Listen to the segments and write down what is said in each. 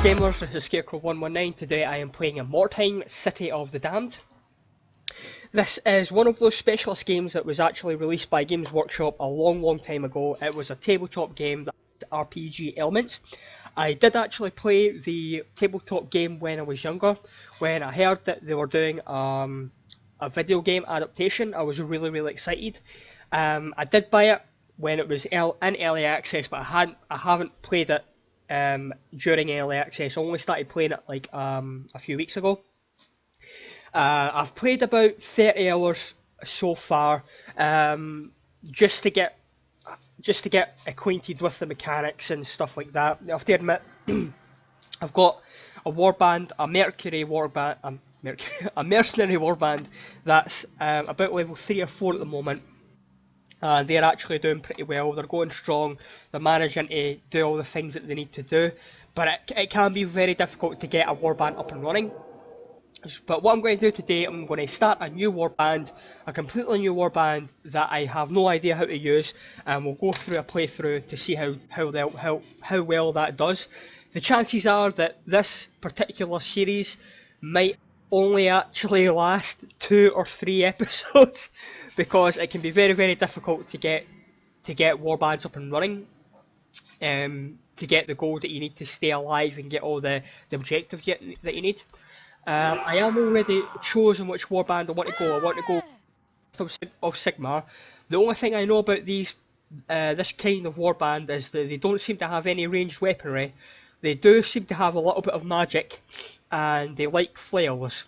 Gamers, this is Scarecrow119. Today I am playing in Mordheim, City of the Damned. This is one of those specialist games that was actually released by Games Workshop a long time ago. It was a tabletop game that had RPG elements. I did actually play the tabletop game when I was younger. When I heard that they were doing a video game adaptation, I was really excited. I did buy it when it was in early access, but I haven't played it during early access. I only started playing it like a few weeks ago. I've played about 30 hours so far, just to get acquainted with the mechanics and stuff like that. I have to admit, I've got a warband, a mercenary warband that's about level 3 or 4 at the moment. They're actually doing pretty well. They're going strong. They're managing to do all the things that they need to do. But it can be very difficult to get a warband up and running. But what I'm going to do today, I'm going to start a new warband, a completely new warband that I have no idea how to use, and we'll go through a playthrough to see how well that does. The chances are that this particular series might only actually last 2 or 3 episodes because it can be very difficult to get warbands up and running, to get the gold that you need to stay alive and get all the objectives that you need. I am already chosen which warband I want to go. I want to go of Sigmar. The only thing I know about this kind of warband is that they don't seem to have any ranged weaponry. They do seem to have a little bit of magic, and they like flails,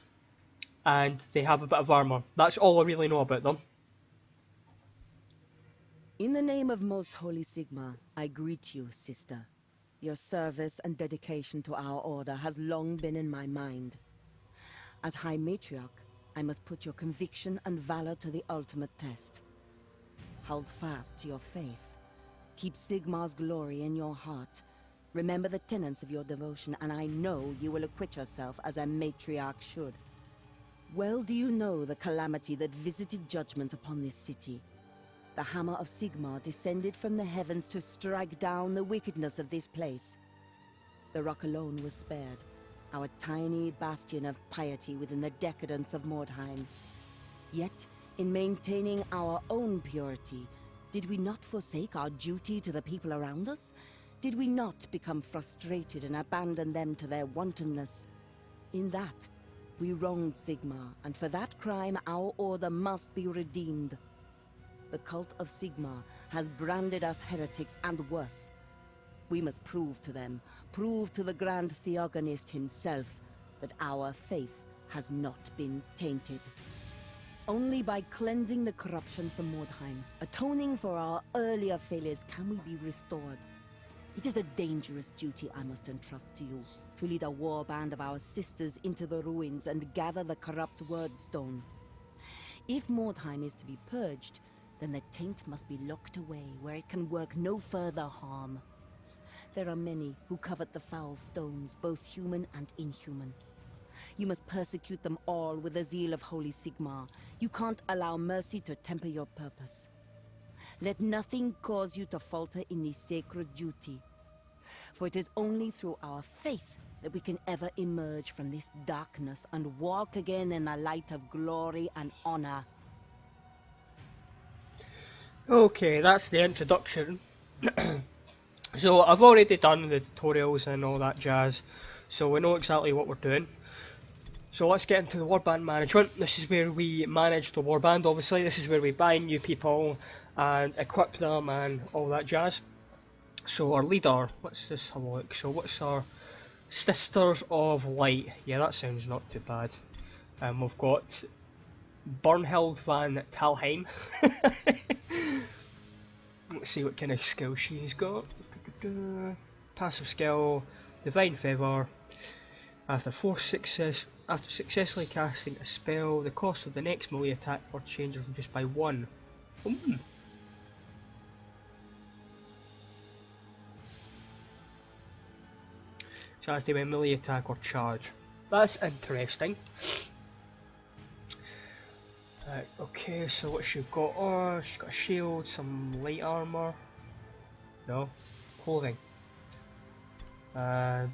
and they have a bit of armor. That's all I really know about them. In the name of Most Holy Sigmar, I greet you, sister. Your service and dedication to our order has long been in my mind. As High Matriarch, I must put your conviction and valor to the ultimate test. Hold fast to your faith. Keep Sigmar's glory in your heart. Remember the tenets of your devotion, and I know you will acquit yourself as a matriarch should. Well do you know the calamity that visited judgment upon this city. The hammer of Sigmar descended from the heavens to strike down the wickedness of this place. The rock alone was spared, our tiny bastion of piety within the decadence of Mordheim. Yet, in maintaining our own purity, did we not forsake our duty to the people around us? Did we not become frustrated and abandon them to their wantonness? In that, we wronged Sigmar, and for that crime our order must be redeemed. The cult of Sigmar has branded us heretics and worse. We must prove to them, prove to the Grand Theogonist himself, that our faith has not been tainted. Only by cleansing the corruption from Mordheim, atoning for our earlier failures, can we be restored. It is a dangerous duty I must entrust to you, to lead a warband of our sisters into the ruins and gather the corrupt Wordstone. If Mordheim is to be purged, then the taint must be locked away where it can work no further harm. There are many who covet the foul stones, both human and inhuman. You must persecute them all with the zeal of Holy Sigmar. You can't allow mercy to temper your purpose. Let nothing cause you to falter in this sacred duty. For it is only through our faith that we can ever emerge from this darkness and walk again in the light of glory and honor. Okay, that's the introduction. So I've already done the tutorials and all that jazz, so we know exactly what we're doing. So let's get into the warband management. This is where we manage the warband, obviously. This is where we buy new people and equip them and all that jazz. So our leader, let's just have a look. So what's our Sisters of Light? Yeah, that sounds not too bad. We've got Bernhild van Talheim. Let's see what kind of skill she's got. Passive skill, Divine Favour. After successfully casting a spell, the cost of the next melee attack or changes just by 1. So that's the melee attack or charge. That's interesting. Right, okay, so what she's got? Oh, she's got a shield, some light armour. No, clothing. and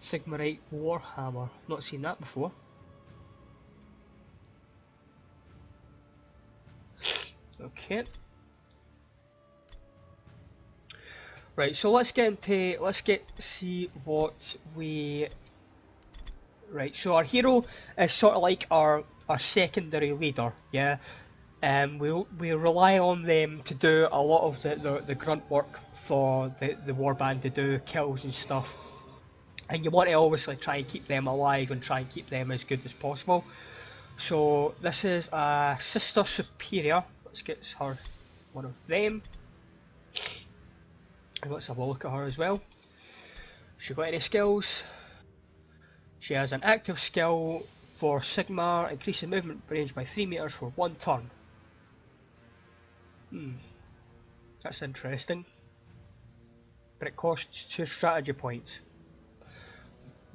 Sigmarite Warhammer. Not seen that before. Okay. Right, so let's see what we. Right, so our hero is sort of like our secondary leader, yeah. We rely on them to do a lot of the grunt work for the warband to do kills and stuff. And you want to obviously try and keep them alive and try and keep them as good as possible. So this is a Sister Superior. Let's get her one of them. And let's have a look at her as well. She got any skills? She has an active skill for Sigmar, increasing movement range by 3 meters for 1 turn. That's interesting. But it costs 2 strategy points.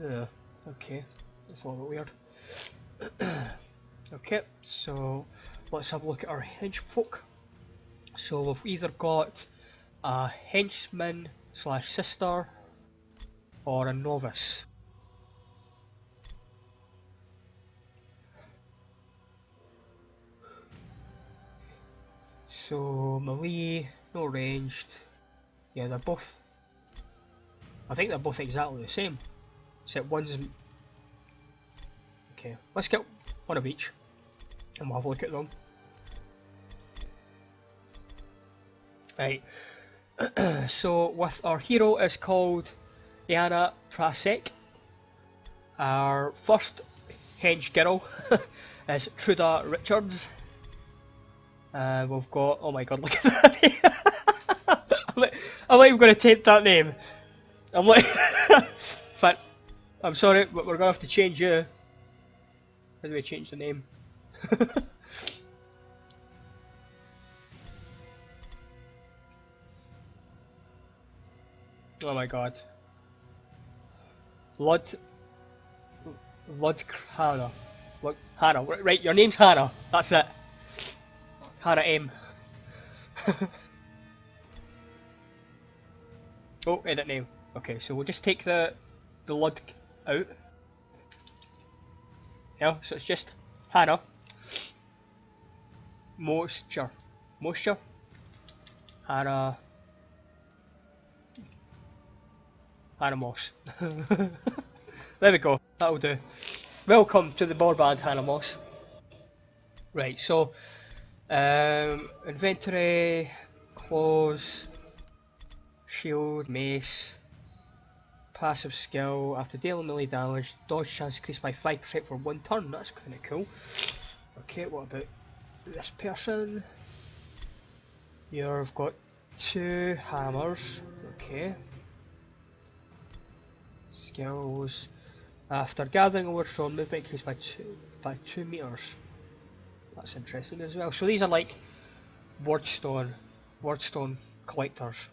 Yeah, okay. That's a little bit weird. Okay, so let's have a look at our henchfolk. So we've either got a henchman slash sister or a novice. So melee, no ranged. Yeah, they're both. I think they're both exactly the same. Except one's. Okay, let's get one of each, and we'll have a look at them. Right. So with our hero is called Diana Prasek. Our first hench girl is Truda Richards. We've got, oh my god, look at that name. I'm not even going to take that name. I'm like, but I'm sorry, but we're going to have to change you. How do we change the name? Oh my god. Lud Hannah. Hannah, right, your name's Hannah. That's it. Hannah M. Oh, edit name. Okay, so we'll just take the Lud out. Yeah, so it's just Hannah. Moisture. Hannah. Hannah Moss. There we go, that'll do. Welcome to the warband, Hannah Moss. Right, so inventory, claws, shield, mace, passive skill, after dealing melee damage, dodge chance increased by 5% for 1 turn, that's kinda cool. Okay, what about this person? You've got 2 hammers, okay. Skills, after gathering a word from movement increased by 2 meters. That's interesting as well. So these are like wordstone collectors.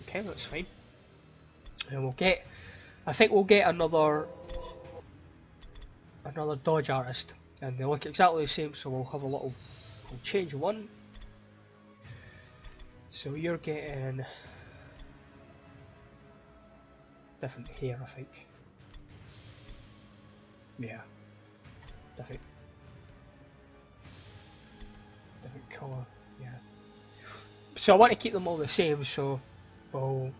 Okay, that's fine. And we'll get, I think we'll get another dodge artist, and they look exactly the same. So we'll have we'll change one. So you're getting different hair, I think. Yeah, different colour. Yeah. So I want to keep them all the same. So we'll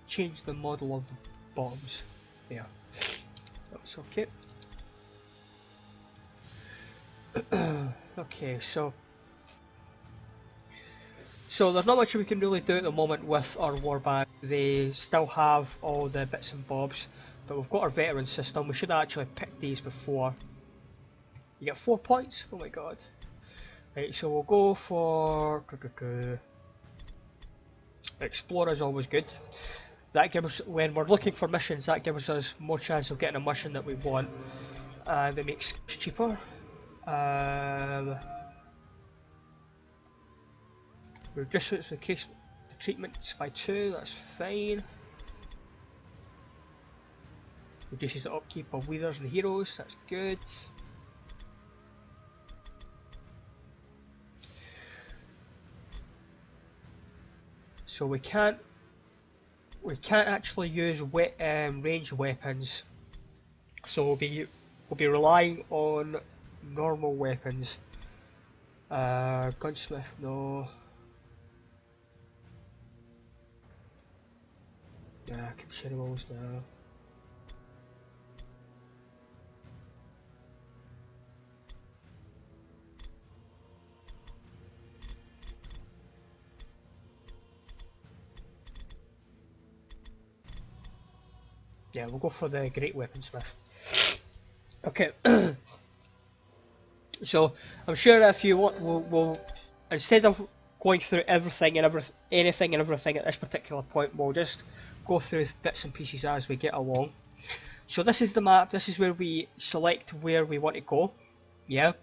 change the model of the bottoms. Yeah, that's okay. Okay, so there's not much we can really do at the moment with our warband. They still have all the bits and bobs, but we've got our veteran system. We should actually pick these before. You get 4 points? Oh my god. Right, so we'll go for Explorer is always good. That gives us, when we're looking for missions, that gives us more chance of getting a mission that we want, and it makes it cheaper. Reduces the case treatments by 2, that's fine. Reduces the upkeep of leaders and heroes, that's good. So we can't we can't actually use ranged weapons, so we'll be relying on normal weapons. Gunsmith, no. Consumables, no. Yeah, we'll go for the Great Weaponsmith. Okay. So I'm sure if you want, we'll instead of going through everything and anything and everything at this particular point, we'll just go through bits and pieces as we get along. So this is the map. This is where we select where we want to go. Yeah.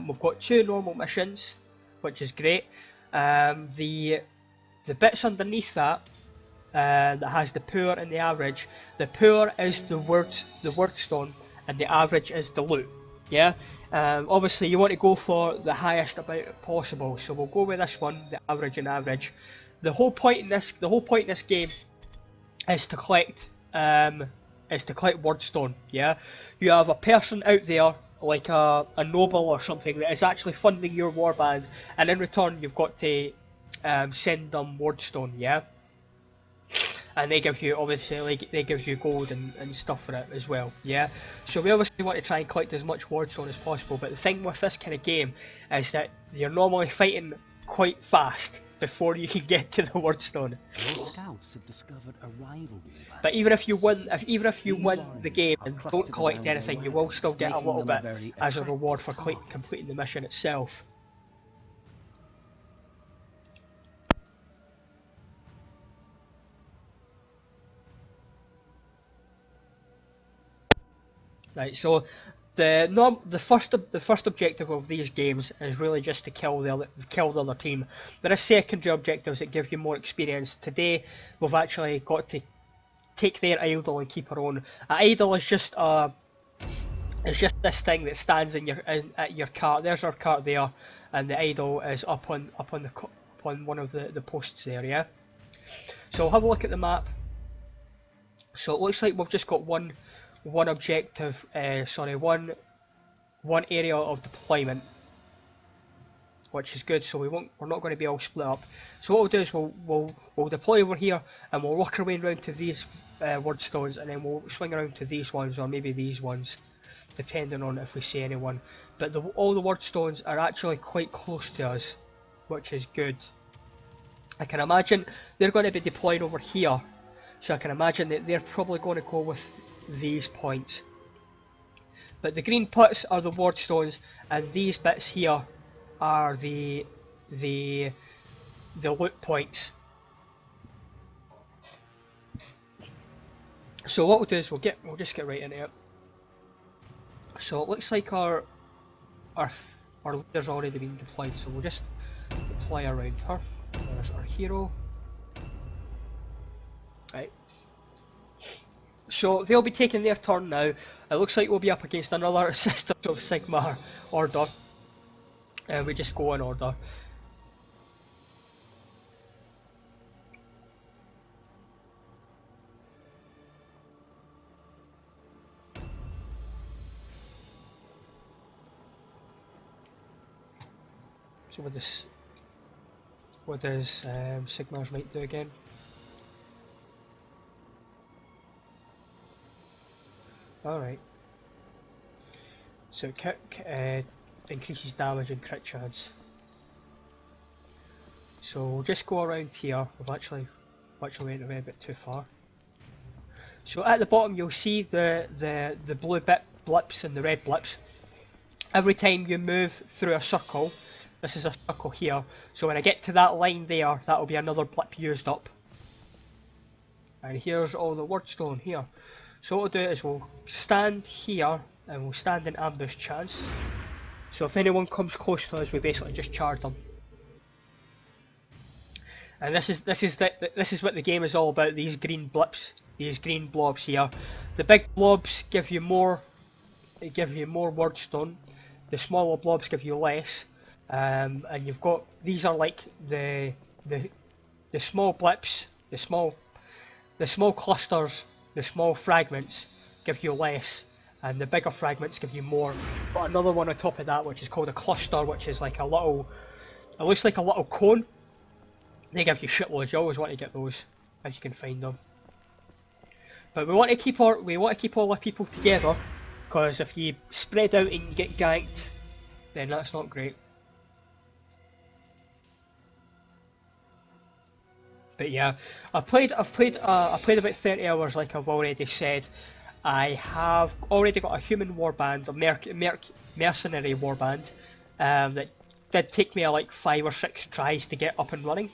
We've got 2 normal missions, which is great. The bits underneath that. That has the poor and the average. The poor is the word stone, and the average is the loot. Yeah. Obviously, you want to go for the highest amount possible, so we'll go with this one, the average and average. The whole point in this game is to collect wordstone. Yeah. You have a person out there like a noble or something that is actually funding your warband, and in return you've got to send them wordstone. Yeah. And they give you, obviously, like, they give you gold and stuff for it as well, yeah? So we obviously want to try and collect as much wardstone as possible, but the thing with this kind of game is that you're normally fighting quite fast before you can get to the wordstone. Your scouts have discovered a rival warband. But even if you win the game and don't collect anything, you will still get a little bit as a reward for completing the mission itself. Right, so the first objective of these games is really just to kill the other team. There are secondary objectives that give you more experience. Today we've actually got to take their idol and keep our own. An idol is just this thing that stands at your cart. There's our cart there, and the idol is up on one of the posts there. Yeah. So have a look at the map. So it looks like we've just got one objective, one area of deployment, which is good. So we're not going to be all split up. So what we'll do is we'll deploy over here, and we'll work our way around to these wordstones, and then we'll swing around to these ones, or maybe these ones, depending on if we see anyone. But all the wordstones are actually quite close to us, which is good. I can imagine they're going to be deployed over here, so I can imagine that they're probably going to go with these points. But the green putts are the wardstones, and these bits here are the loot points. So what we'll do is we'll just get right into it. So it looks like our leader's already been deployed, so we'll just deploy around her. There's our hero. Right. So they'll be taking their turn now. It looks like we'll be up against another Sisters of Sigmar order. And we just go in order. So what does Sigmars might do again? Alright. So it increases damage and crit chance. So we'll just go around here. We've actually went a bit too far. So at the bottom you'll see the blue blips and the red blips. Every time you move through a circle, this is a circle here, so when I get to that line there, that will be another blip used up. And here's all the wordstone here. So what we'll do is we'll stand here and we'll stand in ambush chance. So if anyone comes close to us, we basically just charge them. And this is what the game is all about. These green blips, these green blobs here. The big blobs give you more. They give you more wordstone. The smaller blobs give you less. And you've got, these are like the small blips, the small the small clusters, the small fragments give you less, and the bigger fragments give you more. But another one on top of that, which is called a cluster, which is like a little, it looks like a little cone. They give you shitloads. You always want to get those if you can find them. But we want to keep all our people together, because if you spread out and you get ganked, then that's not great. But yeah, I've played about 30 hours, like I've already said. I have already got a human warband, a mercenary warband, that did take me like 5 or 6 tries to get up and running.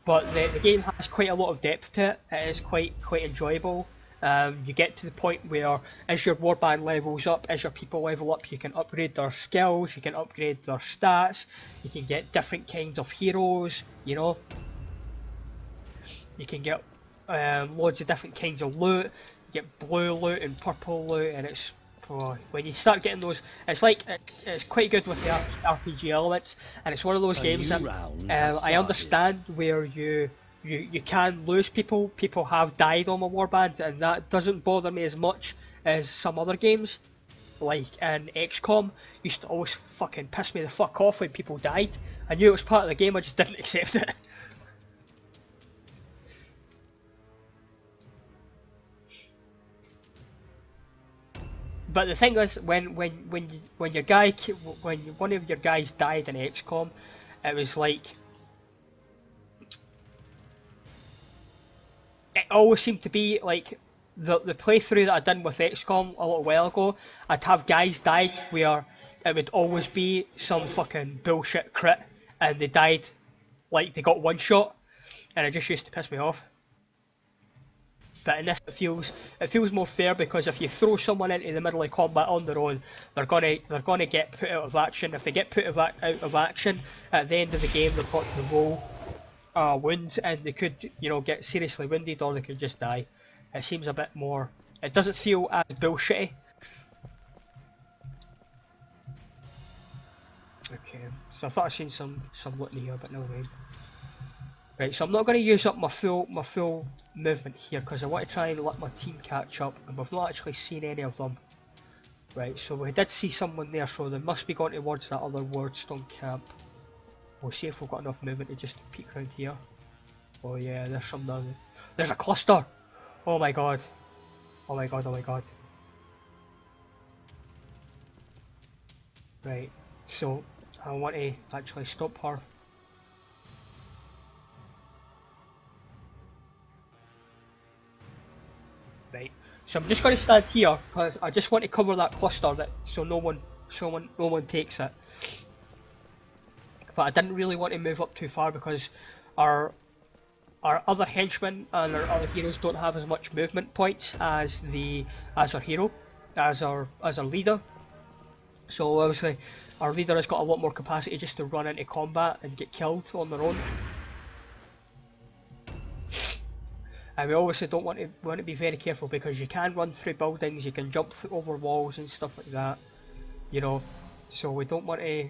But the game has quite a lot of depth to it. It is quite enjoyable. You get to the point where, as your warband levels up, as your people level up, you can upgrade their skills, you can upgrade their stats, you can get different kinds of heroes, you know. You can get loads of different kinds of loot. You get blue loot and purple loot, and it's when you start getting those, it's quite good with the RPG elements, and it's one of those games that I understand where you can lose people. People have died on my warband, and that doesn't bother me as much as some other games. Like in XCOM, used to always fucking piss me the fuck off when people died. I knew it was part of the game, I just didn't accept it. But the thing is, when one of your guys died in XCOM, it was like, it always seemed to be like the playthrough that I done with XCOM a little while ago. I'd have guys die where it would always be some fucking bullshit crit, and they died like they got one shot, and it just used to piss me off. But in this, it feels more fair, because if you throw someone into the middle of combat on their own, they're gonna get put out of action. If they get put out of action at the end of the game, they've got to roll wounds, and they could, you know, get seriously wounded, or they could just die. It seems a bit more. It doesn't feel as bullshitty. Okay, so I thought I seen some loot in here, but no way. Right, so I'm not going to use up my full movement here, because I want to try and let my team catch up, and we've not actually seen any of them. Right, so we did see someone there, so they must be going towards that other Wardstone camp. We'll see if we've got enough movement to just peek around here. Oh yeah, there's some down there. There's a cluster! Oh my god. Oh my god, oh my god. Right, so I want to actually stop her. Right, so I'm just going to stand here, because I just want to cover that cluster, so no one takes it. But I didn't really want to move up too far, because our other henchmen and our other heroes don't have as much movement points as our hero, as our leader. So obviously our leader has got a lot more capacity just to run into combat and get killed on their own. And we obviously don't want to be very careful, because you can run through buildings, you can jump over walls and stuff like that, you know. So we want to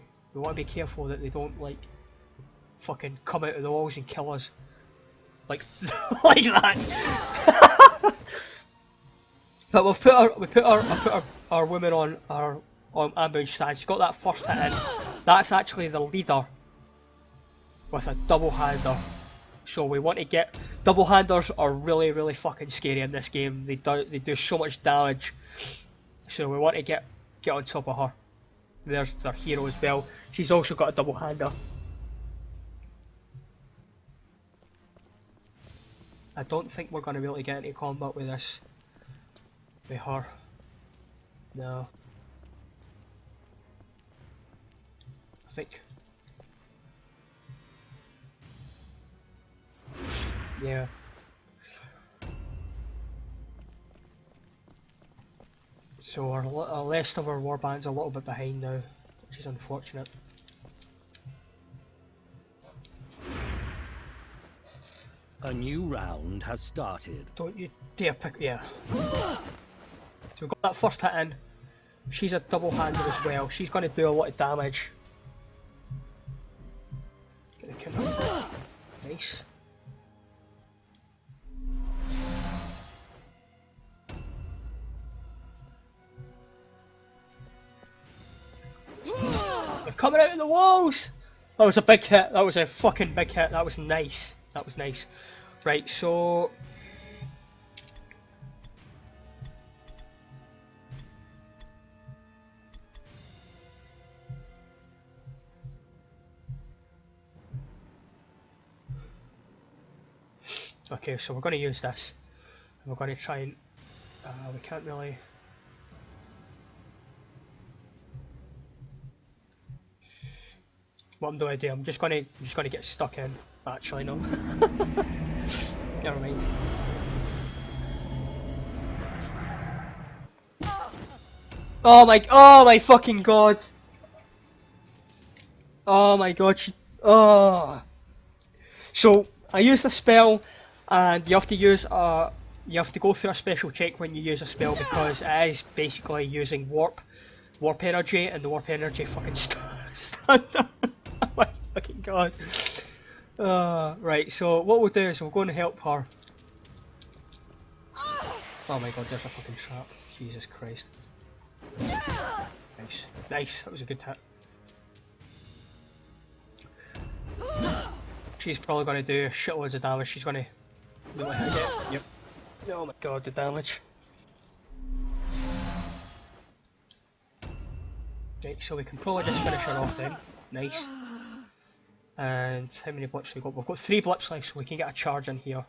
be careful that they don't like fucking come out of the walls and kill us, like like that. But we put our women on ambush stand. She's got that first hit in. That's actually the leader with a double hander. So we want to get double handers are really fucking scary in this game. They do so much damage. So we want to get on top of her. There's their hero as well. She's also got a double hander. I don't think we're going to be able to get into combat with this. With her. No. I think. Yeah. So our rest of our warband's a little bit behind now, which is unfortunate. A new round has started. Don't you dare pick, yeah. So we've got that first hit in. She's a double hander as well. She's going to do a lot of damage. Get the kill. Nice. coming out of the walls! That was a big hit. That was a fucking big hit. That was nice. That was nice. Right, so... Okay, so we're going to use this. And we're going to try and... we can't really... What do I do? I'm just gonna get stuck in. Actually, no. Never mind. Oh my fucking god! Oh my god! Oh. So I used the spell, and you have to use you have to go through a special check when you use a spell because it is basically using warp energy, and the warp energy fucking stand up. Oh my fucking god. Right, so what we'll do is we'll go and help her. Oh my god, there's a fucking trap. Jesus Christ. Nice. Nice, that was a good hit. She's probably going to do shitloads of damage. She's going to... Yep. Oh my god, the damage. Right, so we can probably just finish her off then. Nice. And how many blips have we got? We've got 3 blips left, so we can get a charge in here.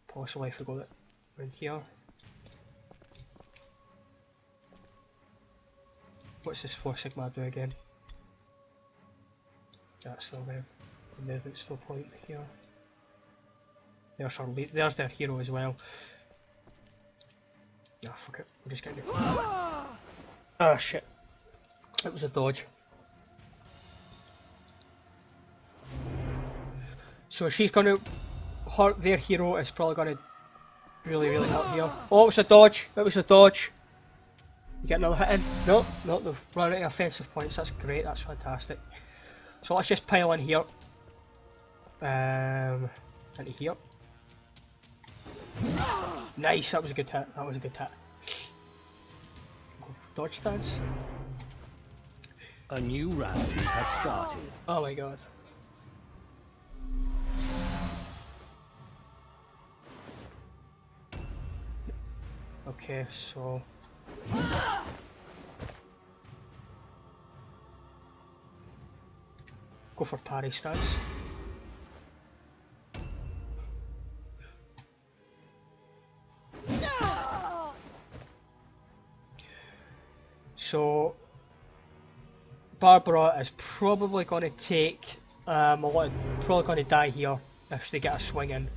Possibly if we go around here. What's this 4 Sigma do again? That's no there. The movement's no point here. There's our lead. There's their hero as well. Ah, fuck it. We're just getting it. Ah, shit. It was a dodge. So she's gonna hurt their hero. Is probably gonna really hurt here. Oh, it was a dodge. It was a dodge. You get another hit in? No, no, they've run out of offensive points. That's great. That's fantastic. So let's just pile in here. Into here. Nice. That was a good hit. That was a good hit. Dodge stance. A new round has started. Oh my god. Okay, so... Go for parry stance. So... Barbara is probably going to take probably going to die here if they get a swing in.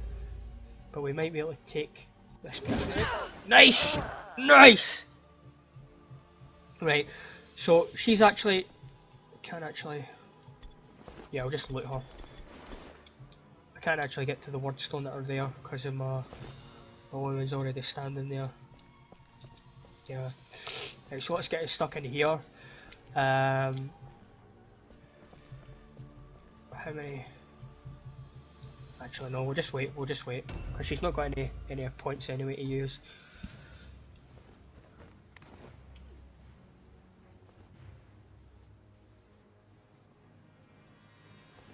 But we might be able to take this person. Nice! Nice! Right, so she's actually... Can't actually... Yeah, I'll just loot her. I can't actually get to the wordstone that are there because of my woman's already standing there. Yeah. Right, so let's get it stuck in here. How many? Actually no, we'll just wait, because she's not got any points anyway to use.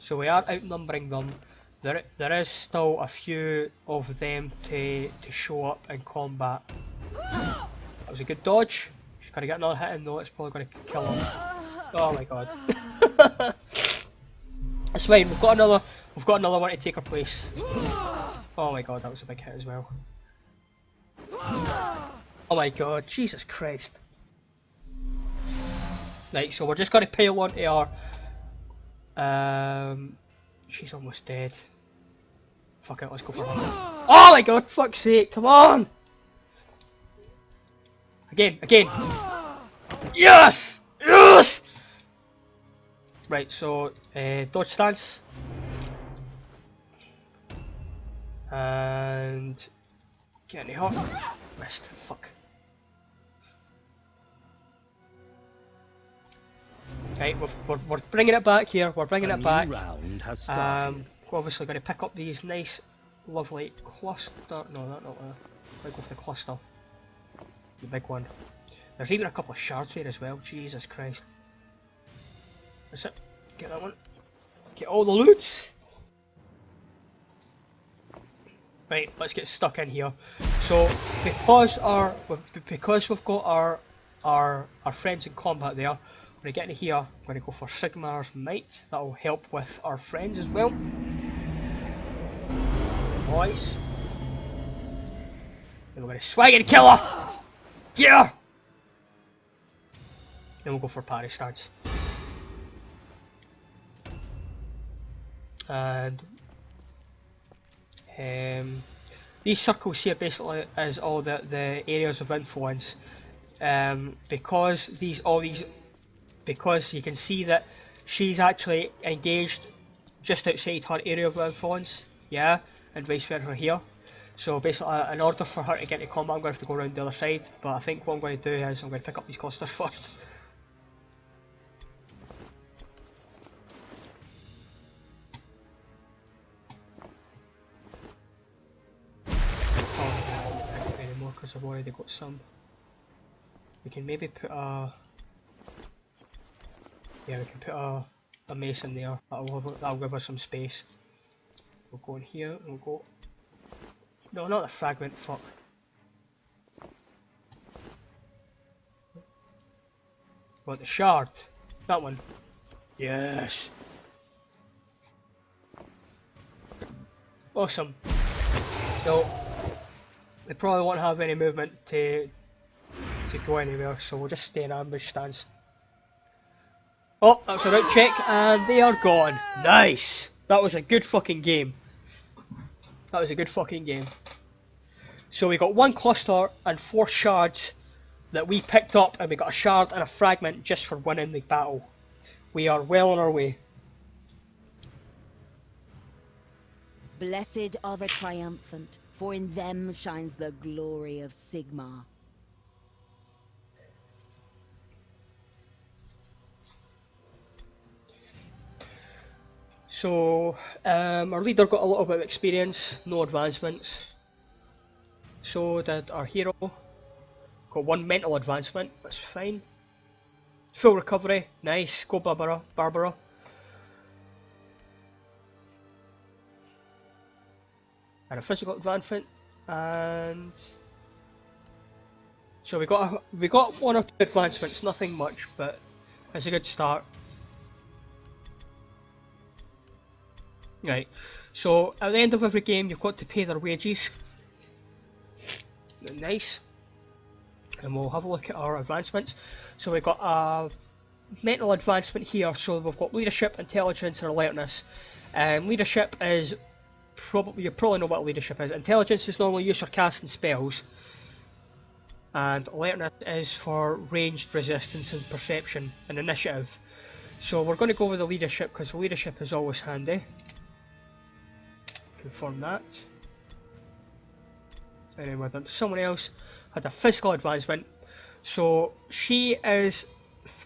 So we are outnumbering them. There is still a few of them to show up in combat. That was a good dodge. She's gonna get another hit in though, it's probably gonna kill her. Oh my god. That's fine, we've got another one to take her place. Oh my god, that was a big hit as well. Oh my god, Jesus Christ. Right, so we're just gonna pile onto her. She's almost dead. Fuck it, let's go for her. Oh my god, fuck's sake, come on! Again. Yes! Yes! Right, so, dodge stance. And... Get any hot. Missed, fuck. Right, we're bringing it back here, we're bringing it back. Round has started. We're obviously going to pick up these nice, lovely cluster. No, not there. I'll go for the cluster. The big one. There's even a couple of shards here as well, Jesus Christ. That's it. Get that one. Get all the loot. Right, let's get stuck in here. So because we've got our friends in combat there, we're gonna get in here. I'm gonna go for Sigmars Might. That'll help with our friends as well. Boys. Then we're gonna swag and kill her! Get her! Then we'll go for parry starts. And these circles here basically is all the areas of influence. Because you can see that she's actually engaged just outside her area of influence, yeah, and vice versa here. So basically, in order for her to get into combat, I'm going to have to go around the other side. But I think what I'm going to do is I'm going to pick up these clusters first. Anymore because I've already got some. We can maybe put a mace in there. That'll give us some space. We'll go in here and we'll go. No, not the fragment. Fuck. What, the shard? That one. Yes. Awesome. So they probably won't have any movement to go anywhere, so we'll just stay in ambush stance. Oh, that's a route check, and they are gone. Nice! That was a good fucking game. That was a good fucking game. So we got 1 cluster and 4 shards that we picked up, and we got a shard and a fragment just for winning the battle. We are well on our way. Blessed are the triumphant, for in them shines the glory of Sigmar. So, our leader got a little bit of experience, no advancements. So did our hero. Got 1 mental advancement, that's fine. Full recovery, nice, go Barbara. And a physical advancement, and so we got 1 or 2 advancements, nothing much, but it's a good start. Right, so at the end of every game you've got to pay their wages. Nice. And we'll have a look at our advancements. So we've got a mental advancement here, so we've got leadership, intelligence and alertness. Leadership is you probably know what leadership is. Intelligence is normally used for casting spells. And alertness is for ranged resistance and perception and initiative. So we're going to go with the leadership because the leadership is always handy. Confirm that. And then we're done. Someone else had a physical advancement, so she is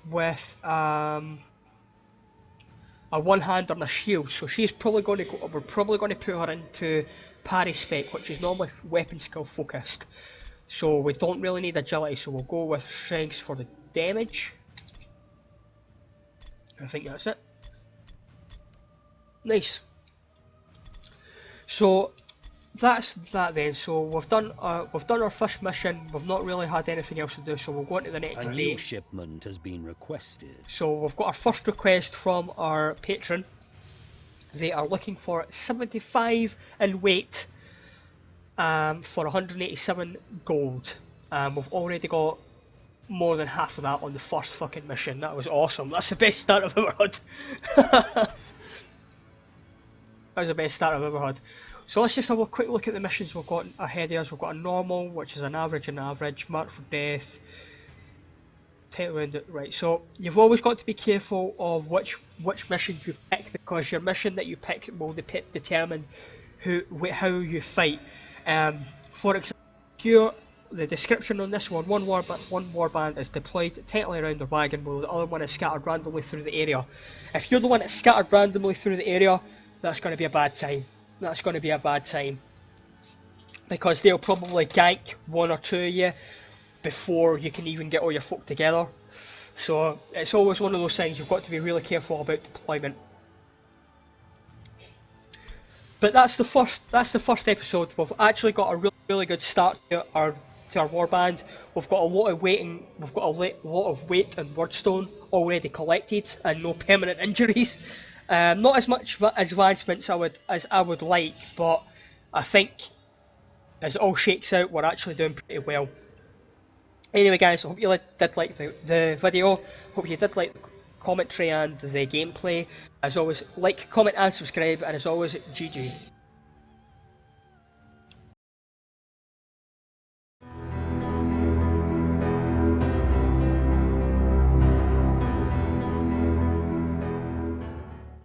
with a 1-hand and a shield. So she's probably going to go. We're probably going to put her into parry spec, which is normally weapon skill focused. So we don't really need agility. So we'll go with strength for the damage. I think that's it. Nice. So that's that then. So we've done our first mission. We've not really had anything else to do, so we'll go on to the next A day. new shipment has been requested. So we've got our first request from our patron. They are looking for 75 in weight for 187 gold. We've already got more than half of that on the first fucking mission. That was awesome. That's the best start I've ever had. That was the best start I've ever had. So let's just have a quick look at the missions we've got ahead of us. We've got a normal, which is an average and average, marked for death. Right, so you've always got to be careful of which missions you pick, because your mission that you pick will determine how you fight. For example, the description on this one warband is deployed tightly around the wagon, while the other one is scattered randomly through the area. If you're the one that's scattered randomly through the area, that's going to be a bad sign. That's going to be a bad sign, because they'll probably gank 1 or 2 of you before you can even get all your folk together. So it's always one of those things you've got to be really careful about deployment. But that's the first episode. We've actually got a really good start to our warband. We've got a lot of waiting. We've got a lot of weight and wordstone already collected, and no permanent injuries. Not as much advancements as I would like, but I think as it all shakes out, we're actually doing pretty well. Anyway, guys, I hope you did like the video. Hope you did like the commentary and the gameplay. As always, like, comment, and subscribe. And as always, GG.